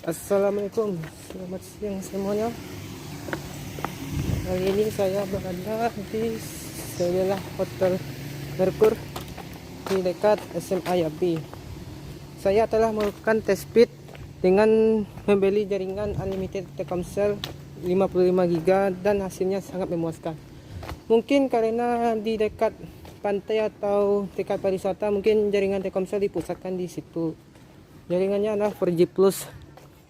Assalamualaikum, selamat siang semuanya. Kali ini saya berada di sebelah Hotel Merkur di dekat SMA Yabi. Saya telah melakukan test speed dengan membeli jaringan unlimited Telkomsel 55 GB dan hasilnya sangat memuaskan. Mungkin karena di dekat pantai atau dekat pariwisata, mungkin jaringan Telkomsel dipusatkan di situ. Jaringannya adalah 4G Plus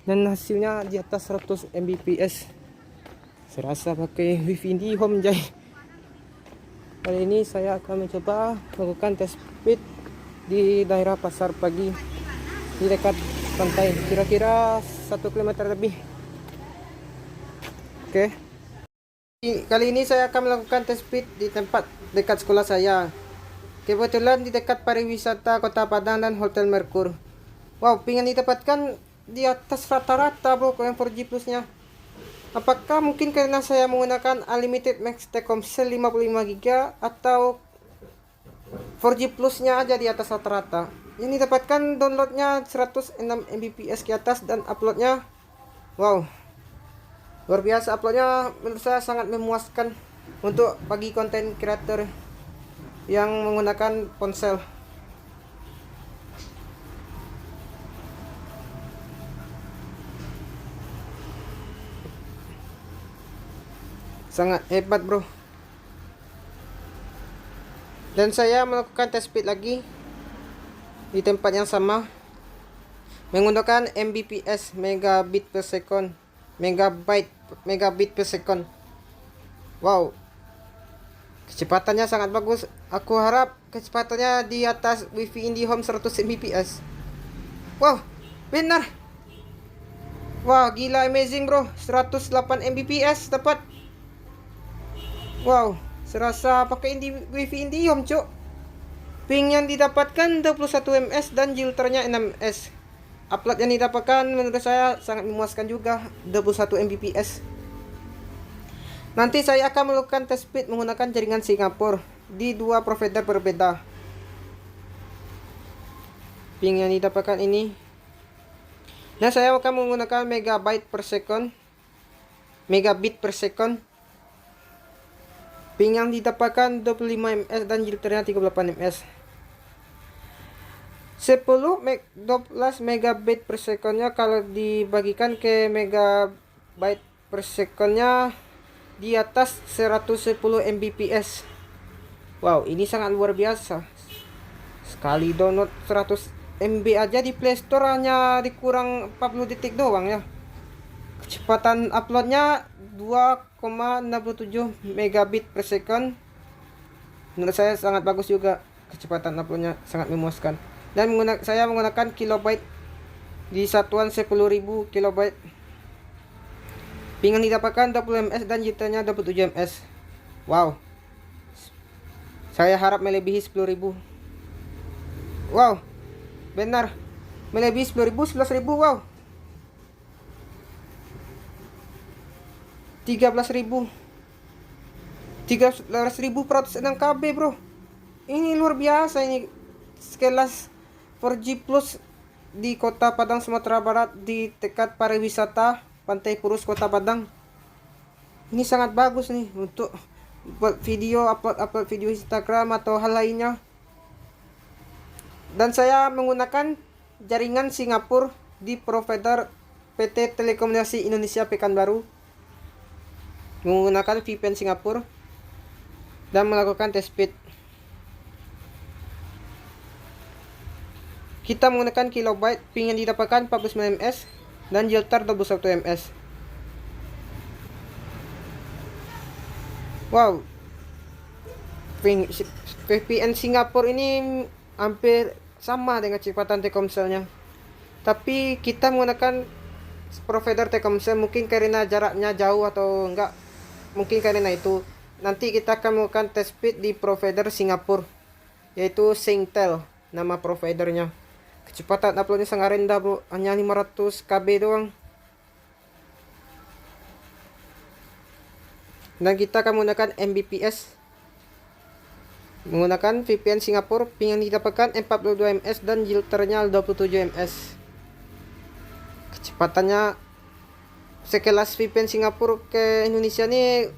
dan hasilnya di atas 100 Mbps. Serasa pakai wifi IndiHome jay. Kali ini saya akan mencoba melakukan test speed di daerah Pasar Pagi di dekat pantai, kira-kira 1 km lebih. Oke. Kali ini saya akan melakukan test speed di tempat dekat sekolah saya. Kebetulan di dekat pariwisata Kota Padang dan Hotel Merkur. Wow, pengen didapatkan di atas rata-rata bro yang 4G plusnya. Apakah mungkin karena saya menggunakan unlimited max Telkomsel 55 GB atau 4G plusnya aja di atas rata-rata. Ini dapatkan downloadnya 106 Mbps ke atas dan uploadnya wow, luar biasa. Uploadnya menurut saya sangat memuaskan untuk bagi konten kreator yang menggunakan ponsel. Sangat hebat bro. Dan saya melakukan test speed lagi di tempat yang sama menggunakan Mbps, megabit per second, megabit per second. Wow, kecepatannya sangat bagus. Aku harap kecepatannya di atas wifi IndiHome 100 Mbps. Wow, benar. Wah, gila, amazing bro. 108 Mbps dapat. Wow, serasa pakai wifi IndiHome cuk. Ping yang didapatkan 21 ms dan jilternya 6 ms. Upload yang didapatkan menurut saya sangat memuaskan juga, 21 Mbps. Nanti saya akan melakukan test speed menggunakan jaringan Singapura di dua provider berbeda. Ping yang didapatkan ini. Dan saya akan menggunakan megabit per second. Ping yang didapatkan 25 ms dan jilternya 38 ms. 12 megabit per secondnya kalau dibagikan ke megabit per secondnya di atas 110 Mbps. Wow, ini sangat luar biasa. Sekali download 100 MB aja di Play Store hanya dikurang 40 detik doang ya. Kecepatan uploadnya 2,67 megabit per second. Menurut saya sangat bagus juga, kecepatan uploadnya sangat memuaskan. Dan saya menggunakan kilobyte di satuan 10.000 kilobyte. Ping yang didapatkan 20 ms dan jilternya 27 ms. Wow, saya harap melebihi 10.000. Wow, benar, melebihi 10.000, 11.000. Wow, 13.106 KB bro. Ini luar biasa, ini sekelas 4G plus di Kota Padang, Sumatera Barat, di dekat pariwisata Pantai Purus Kota Padang. Ini sangat bagus nih untuk buat video, upload video Instagram atau hal lainnya. Dan saya menggunakan jaringan Singapura di provider PT Telekomunikasi Indonesia Pekanbaru, menggunakan VPN Singapura dan melakukan test speed. Kita menggunakan kilobyte, ping yang didapatkan 49 ms dan jilter 21 ms. Wow, ping VPN Singapura ini hampir sama dengan kecepatan Telkomselnya. Tapi kita menggunakan provider Telkomsel, mungkin karena jaraknya jauh atau enggak, mungkin karena itu. Nanti kita akan melakukan test speed di provider Singapura, yaitu Singtel nama providernya. Kecepatan uploadnya sangat rendah bro, hanya 500 KB doang. Dan kita akan menggunakan Mbps, menggunakan VPN Singapura. Ping yang didapatkan 42 ms dan jilternya 27 ms. Kecepatannya sekelas VPN Singapura ke Indonesia nih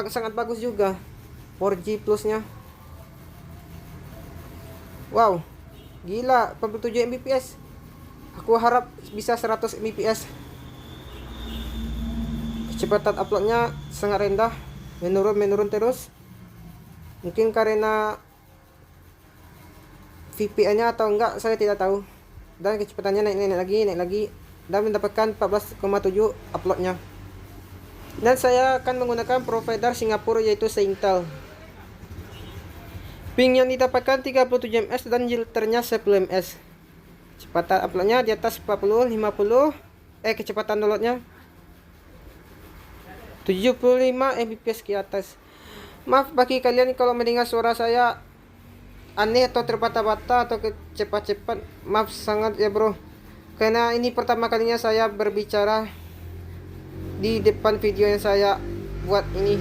sangat bagus juga. 4G plusnya. Wow, gila 47 Mbps. Aku harap bisa 100 Mbps. Kecepatan uploadnya sangat rendah, menurun terus. Mungkin karena VPN-nya atau enggak, saya tidak tahu. Dan kecepatannya naik lagi dan mendapatkan 14,7 uploadnya. Dan saya akan menggunakan provider Singapura yaitu Singtel. Ping yang didapatkan 37 ms dan jilternya 10 ms. Kecepatan uploadnya di atas 40, 50. Kecepatan downloadnya 75 Mbps ke atas. Maaf bagi kalian kalau mendengar suara saya aneh atau terbata-bata atau cepat-cepat. Maaf sangat ya bro. Karena ini pertama kalinya saya berbicara di depan video yang saya buat ini.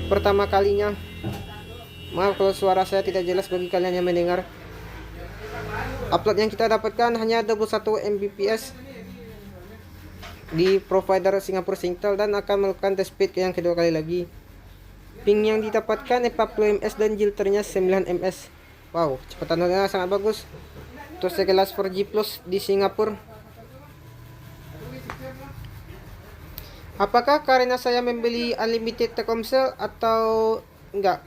Pertama kalinya. Maaf kalau suara saya tidak jelas bagi kalian yang mendengar. Upload yang kita dapatkan hanya 21 Mbps di provider Singapura Singtel dan akan melakukan test speed yang kedua kali lagi. Ping yang didapatkan 40 ms dan jilternya 9 ms. Wow, kecepatannya sangat bagus untuk sekelas 4G plus di Singapura. Apakah karena saya membeli unlimited Telkomsel atau enggak?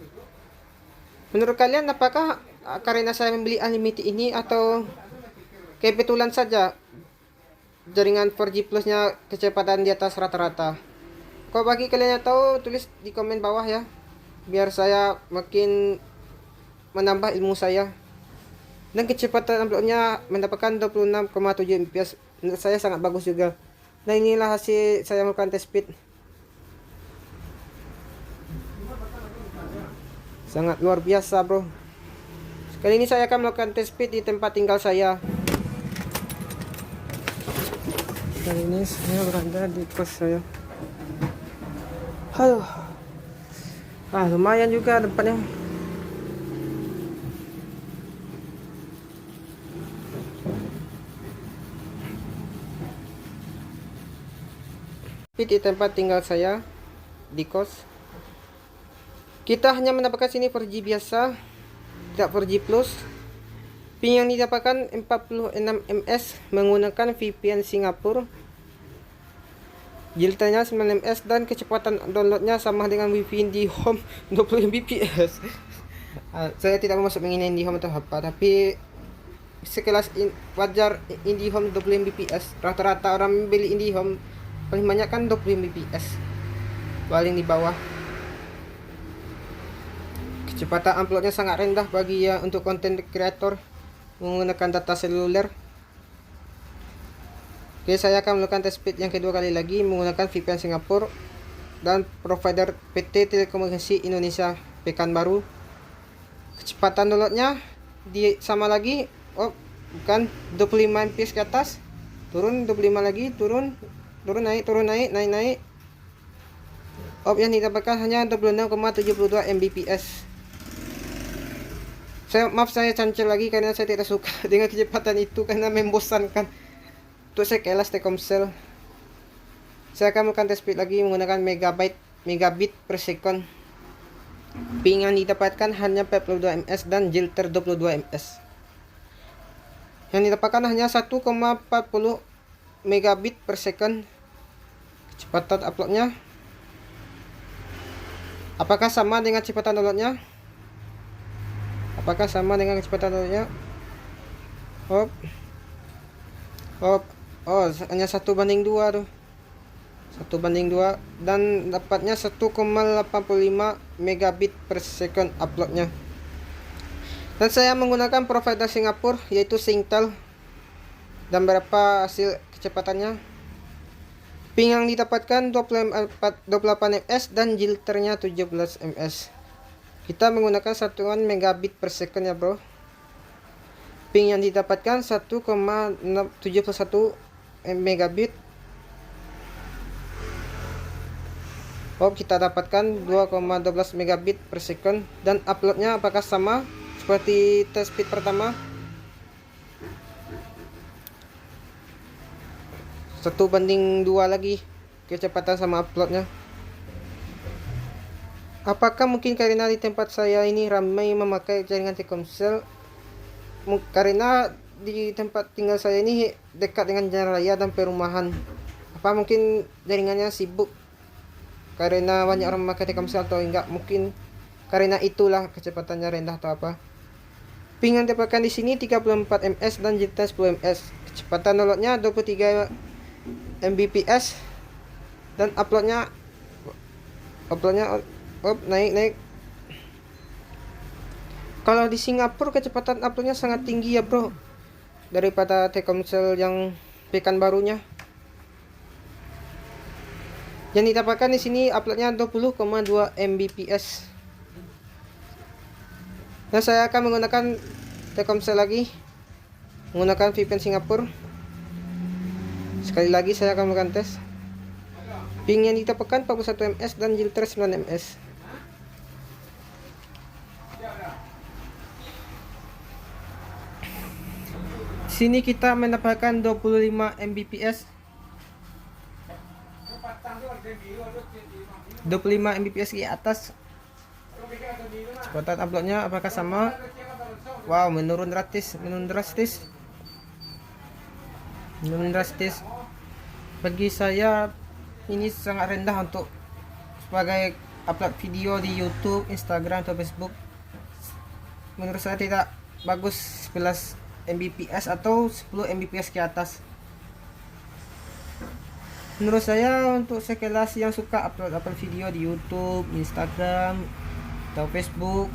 Menurut kalian apakah karena saya membeli unlimited ini atau kebetulan saja jaringan 4G plusnya kecepatan di atas rata-rata? Kalau bagi kalian yang tahu, tulis di komen bawah ya, biar saya makin menambah ilmu saya. Dan kecepatan uploadnya mendapatkan 26,7 Mbps. Menurut saya sangat bagus juga. Nah inilah hasil saya melakukan test speed. Sangat luar biasa bro. Kali ini saya akan melakukan test speed di tempat tinggal saya. Kali ini saya berada di kos saya. Aduh. Lumayan juga tempatnya. Di tempat tinggal saya di kos. Kita hanya mendapatkan sini 4G biasa, tidak 4G plus. Ping yang didapatkan 46 ms menggunakan VPN Singapura. Jilternya 9 ms dan kecepatan downloadnya sama dengan Wi-Fi IndiHome 20 Mbps. Saya tidak mau masuk mengenai IndiHome atau apa, tapi sekelas wajar IndiHome 20 Mbps. Rata-rata orang membeli IndiHome paling banyak kan 20 Mbps. Paling di bawah. Kecepatan uploadnya sangat rendah bagi ya untuk konten kreator menggunakan data seluler. Oke, saya akan melakukan test speed yang kedua kali lagi menggunakan VPN Singapura dan provider PT Telekomunikasi Indonesia Pekanbaru. Kecepatan downloadnya sama lagi, bukan 25 Mbps ke atas, turun 25 lagi, turun naik. Yang didapatkan hanya 26,72 Mbps. Maaf saya cancel lagi karena saya tidak suka dengan kecepatan itu karena membosankan. Untuk sekelas Telkomsel, saya akan melakukan test speed lagi menggunakan megabit per second. Ping yang didapatkan hanya 42 ms dan jilter 22 ms. Yang didapatkan hanya 1,40 megabit per second. Kecepatan uploadnya apakah sama dengan kecepatan downloadnya? Apakah sama dengan kecepatan downloadnya? Hanya 1:2 tuh. 1:2 dan dapatnya 1,85 megabit per second uploadnya. Dan saya menggunakan provider Singapura yaitu Singtel. Dan berapa hasil kecepatannya? Ping yang didapatkan 28 ms dan jilternya 17 ms. Kita menggunakan satuan megabit per second ya bro. Ping yang didapatkan 1,71 megabit. Kita dapatkan 2,12 megabit per second. Dan uploadnya apakah sama seperti test speed pertama? 1:2 lagi kecepatan sama uploadnya. Apakah mungkin karena di tempat saya ini ramai memakai jaringan Telkomsel? Karena di tempat tinggal saya ini dekat dengan jalan raya dan perumahan. Apa mungkin jaringannya sibuk karena banyak orang memakai Telkomsel atau enggak? Mungkin karena itulah kecepatannya rendah atau apa. Ping yang dapatkan di sini 34 ms dan JT 10 ms. Kecepatan downloadnya 23 Mbps dan uploadnya naik. Kalau di Singapura kecepatan uploadnya sangat tinggi ya bro, daripada Telkomsel yang Pekanbarunya. Yang didapatkan di sini uploadnya 20,2 Mbps. Nah, saya akan menggunakan Telkomsel lagi, menggunakan VPN Singapura. Sekali lagi saya akan melakukan tes. Ping yang didapatkan 41 ms dan JT 9 ms. Sini kita mendapatkan 25 Mbps. 25 Mbps di atas. Kecepatan uploadnya apakah sama? Wow, menurun drastis. Bagi saya ini sangat rendah untuk sebagai upload video di YouTube, Instagram atau Facebook. Menurut saya tidak bagus 11 Mbps atau 10 Mbps ke atas. Menurut saya untuk sekelas yang suka upload video di YouTube, Instagram atau Facebook,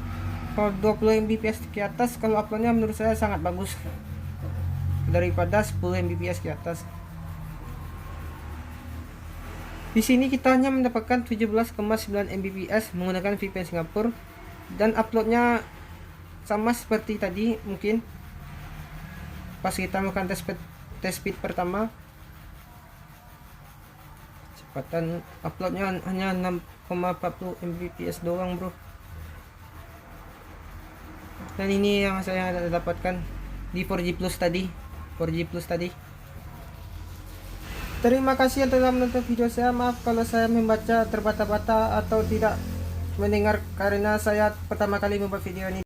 kalau 20 Mbps ke atas kalau uploadnya menurut saya sangat bagus daripada 10 Mbps ke atas. Di sini kita hanya mendapatkan 17,9 Mbps menggunakan VPN Singapura dan uploadnya sama seperti tadi mungkin pas kita melakukan tes speed pertama. Kecepatan uploadnya hanya 6,40 Mbps doang bro. Dan ini yang saya dapatkan di 4G Plus tadi. Terima kasih yang telah menonton video saya. Maaf kalau saya membaca terbata-bata atau tidak mendengar karena saya pertama kali membuat video ini.